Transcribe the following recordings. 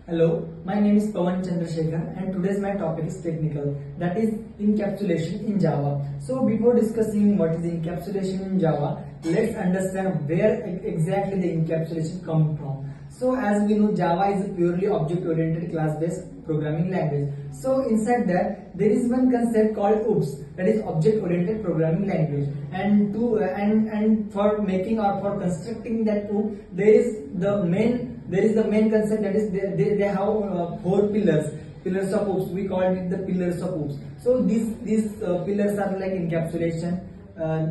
Hello, my name is Pawan Chandrasekhar and today's my topic is technical, that is encapsulation in Java. So before discussing what is encapsulation in Java, let's understand where exactly the encapsulation comes from. So as we know, Java is a purely object-oriented class-based programming language. So inside that there is one concept called OOPS, that is object-oriented programming language. And for making or for constructing that OOP, there is the main concept, that is they have four pillars of OOPS. We call it the pillars of OOPS. So these pillars are like encapsulation.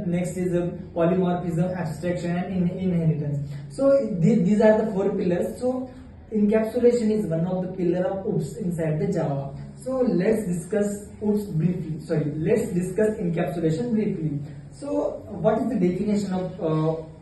Next is polymorphism, abstraction, and inheritance. So these are the four pillars. So encapsulation is one of the pillar of OOPS inside the Java. So let's discuss OOPS briefly. Let's discuss encapsulation briefly. So what is the definition of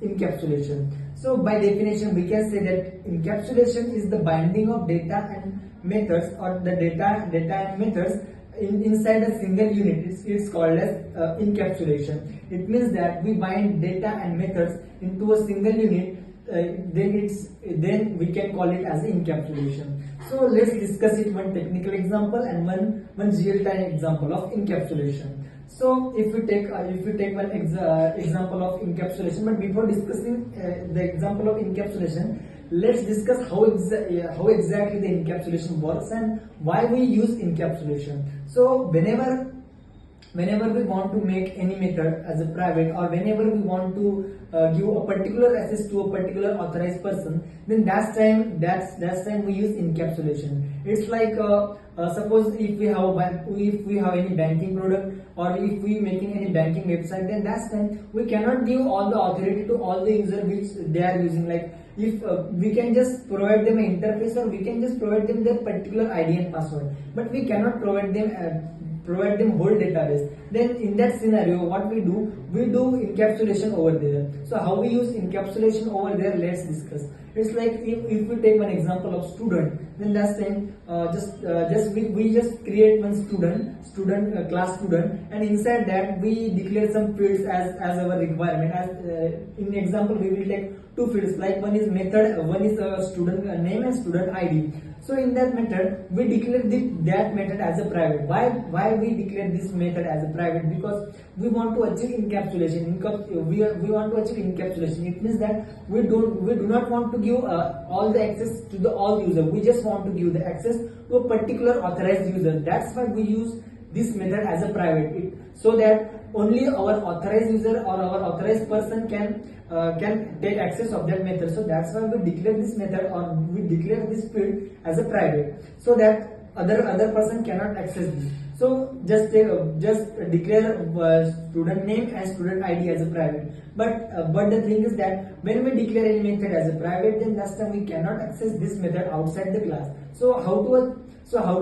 encapsulation? So by definition, we can say that encapsulation is the binding of data and methods, or the data and methods inside a single unit. It's called as encapsulation. It means that we bind data and methods into a single unit. Then we can call it as encapsulation. So let's discuss it one technical example and one real-time example of encapsulation. So if we take one example of encapsulation, but before discussing the example of encapsulation, let's discuss how exactly the encapsulation works and why we use encapsulation. So whenever we want to make any method as a private, or whenever we want to give a particular access to a particular authorized person, then that's time we use encapsulation. It's like suppose if we have any banking product, or if we making any banking website, then that's time we cannot give all the authority to all the user which they are using. Like if we can just provide them an interface, or we can just provide them their particular ID and password, but we cannot provide them whole database. Then in that scenario, what we do encapsulation over there. So how we use encapsulation over there, let's discuss. It's like if we take one example of student, then that's time we just create one class student, and inside that we declare some fields as our requirement. As in example, we will take two fields, like one is method, one is student name and student ID. So in that method, we declare that method as a private. Why we declare this method as a private? Because we want to achieve encapsulation. We want to achieve encapsulation. It means that we do not want to give all the access to all user. We just want to give the access to a particular authorized user. That's why we use this method as a private, so that only our authorized user or our authorized person can take access of that method. So that's why we declare this method, or we declare this field as a private, so that other person cannot access this. So just declare student name and student ID as a private. But the thing is that when we declare any method as a private, then that's time we cannot access this method outside the class. So how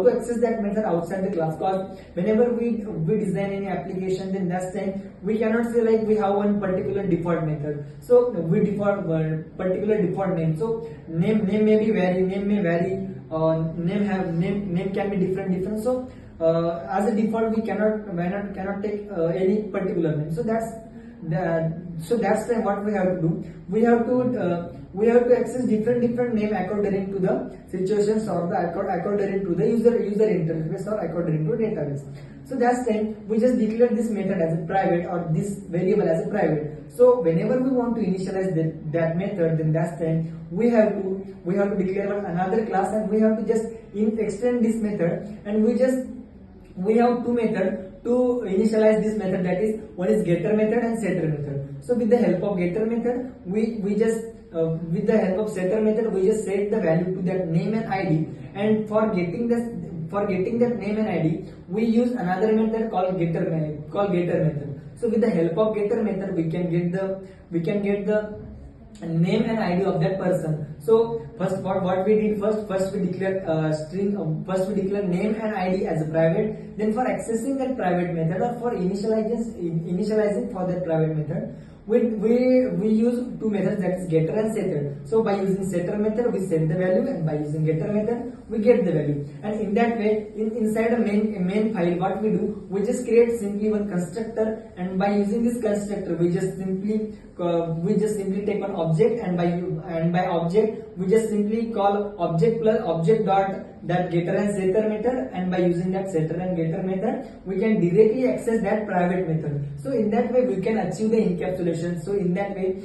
to access that method outside the class? Because whenever we design any application, then that's time we cannot say like we have one particular default method. So we default particular default name. So name may vary. Name can be different. So as a default, we cannot take any particular name. So that's time what we have to do. We have to access different name according to the situations, or according to the user interface, or according to database. So that's time we just declare this method as a private, or this variable as a private. So whenever we want to initialize that method, then that's time we have to declare another class, and we have to just extend this method, and we have two methods to initialize this method, that is, one is getter method and setter method. So with the help of getter method, with the help of setter method, we just set the value to that name and ID, and for getting that name and ID, we use another method called getter method. So with the help of getter method, we can get the name and ID of that person. So first what we did, first we declare name and ID as a private. Then for accessing that private method, or for initializing for that private method, we use two methods, that is getter and setter. So by using setter method, we set the value, and by using getter method, we get the value. And in that way, inside a main file, what we do, we just create simply one constructor, and by using this constructor, we just simply take one object, and by object we just simply call object plus object dot that getter and setter method, and by using that setter and getter method we can directly access that private method. So in that way we can achieve the encapsulation. So in that way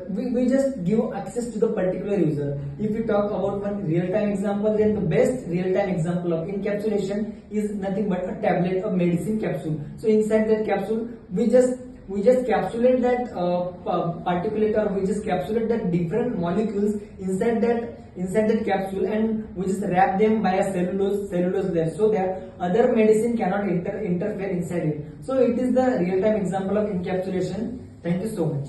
we just give access to the particular user. If we talk about one real-time example, then the best real-time example of encapsulation is nothing but a tablet of medicine capsule. So inside that capsule we just capsulate that particulate, or we just capsulate that different molecules inside that capsule, and we just wrap them by a cellulose layer so that other medicine cannot interfere inside it. So it is the real-time example of encapsulation. Thank you so much.